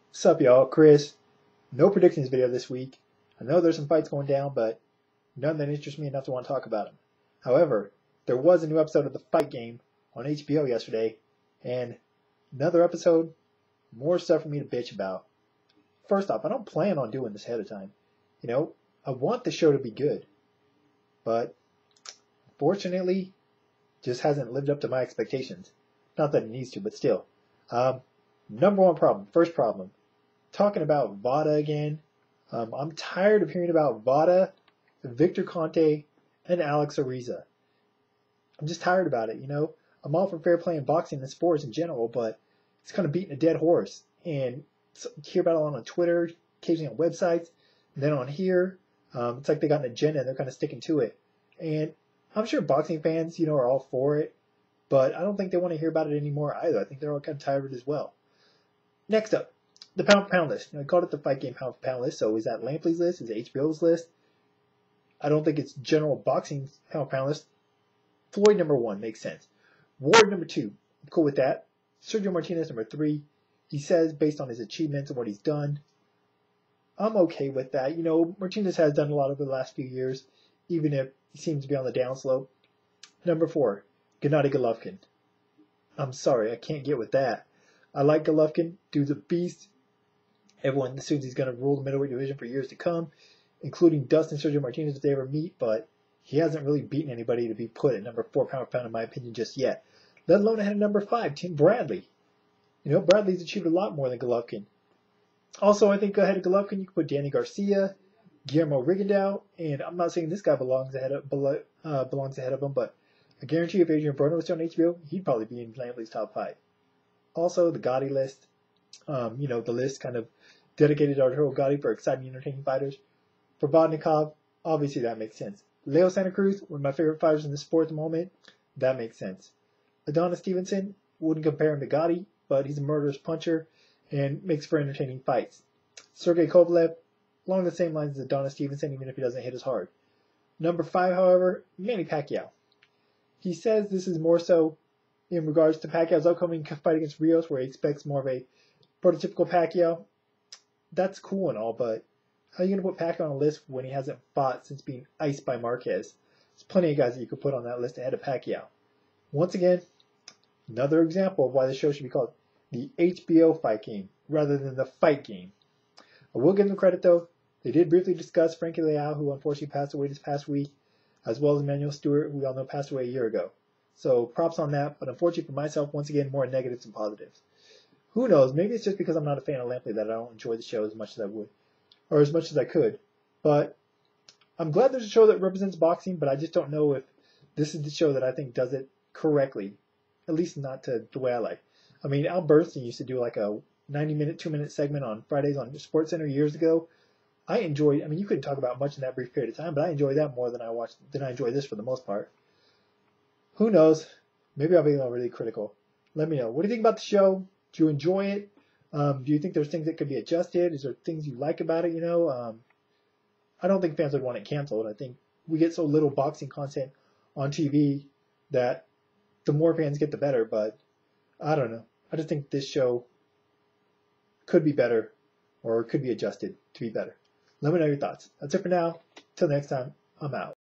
What's up, y'all? Chris. No predictions video this week. I know there's some fights going down, but none that interest me enough to want to talk about them. However, there was a new episode of The Fight Game on HBO yesterday, and another episode, more stuff for me to bitch about. First off, I don't plan on doing this ahead of time. I want the show to be good, but fortunately, just hasn't lived up to my expectations. Not that it needs to, but still. Number one problem, first problem, talking about VADA again. I'm tired of hearing about VADA, Victor Conte, and Alex Ariza. I'm just tired about it, I'm all for fair play in boxing and sports in general, but it's kind of beating a dead horse. And you hear about it on Twitter, occasionally on websites, and then on here. It's like they got an agenda and they're kind of sticking to it. And I'm sure boxing fans, are all for it, but I don't think they want to hear about it anymore either. I think they're all kind of tired of it as well. Next up, the pound for pound list. I called it the Fight Game pound for pound list, so is that Lampley's list? Is it HBO's list? I don't think it's general boxing pound for pound list. Floyd number 1 makes sense. Ward number 2, I'm cool with that. Sergio Martinez number 3. He says based on his achievements and what he's done, I'm okay with that. Martinez has done a lot over the last few years, even if he seems to be on the downslope. Number 4, Gennady Golovkin. I'm sorry, I can't get with that. I like Golovkin. Dude's a beast. Everyone assumes he's going to rule the middleweight division for years to come, including Dustin Sergio Martinez if they ever meet, but he hasn't really beaten anybody to be put at number 4 pound for pound in my opinion just yet. Let alone ahead of number 5, Tim Bradley. Bradley's achieved a lot more than Golovkin. Also, I think ahead of Golovkin you could put Danny Garcia, Guillermo Rigondeaux, and I'm not saying this guy belongs ahead of him, but I guarantee if Adrian Broner was still on HBO, he'd probably be in Lampley's top 5. Also, the Gotti list, the list kind of dedicated to Arturo Gotti for exciting, entertaining fighters. For Vodnikov, obviously that makes sense. Leo Santa Cruz, one of my favorite fighters in the sport at the moment, that makes sense. Adonis Stevenson, wouldn't compare him to Gotti, but he's a murderous puncher and makes for entertaining fights. Sergey Kovalev, along the same lines as Adonis Stevenson, even if he doesn't hit as hard. Number 5, however, Manny Pacquiao. He says this is more so in regards to Pacquiao's upcoming fight against Rios, where he expects more of a prototypical Pacquiao. That's cool and all, but how are you going to put Pacquiao on a list when he hasn't fought since being iced by Marquez? There's plenty of guys that you could put on that list ahead of Pacquiao. Once again, another example of why the show should be called the HBO Fight Game rather than the Fight Game. I will give them credit though. They did briefly discuss Frankie Leao, who unfortunately passed away this past week, as well as Emmanuel Stewart, who we all know passed away a year ago. So props on that, but unfortunately for myself, once again, more negatives than positives. Who knows? Maybe it's just because I'm not a fan of Lampley that I don't enjoy the show as much as I would, or as much as I could. But I'm glad there's a show that represents boxing, but I just don't know if this is the show that I think does it correctly, at least not to the way I like. I mean, Al Bernstein used to do like a 90-minute, 2-minute segment on Fridays on SportsCenter years ago. I enjoyed. I mean, you couldn't talk about much in that brief period of time, but I enjoyed that more than I enjoy this for the most part. Who knows? Maybe I'll be overly critical. Let me know. What do you think about the show? Do you enjoy it? Do you think there's things that could be adjusted? Is there things you like about it? I don't think fans would want it canceled. I think we get so little boxing content on TV that the more fans get, the better. But I don't know. I just think this show could be better or could be adjusted to be better. Let me know your thoughts. That's it for now. Till next time, I'm out.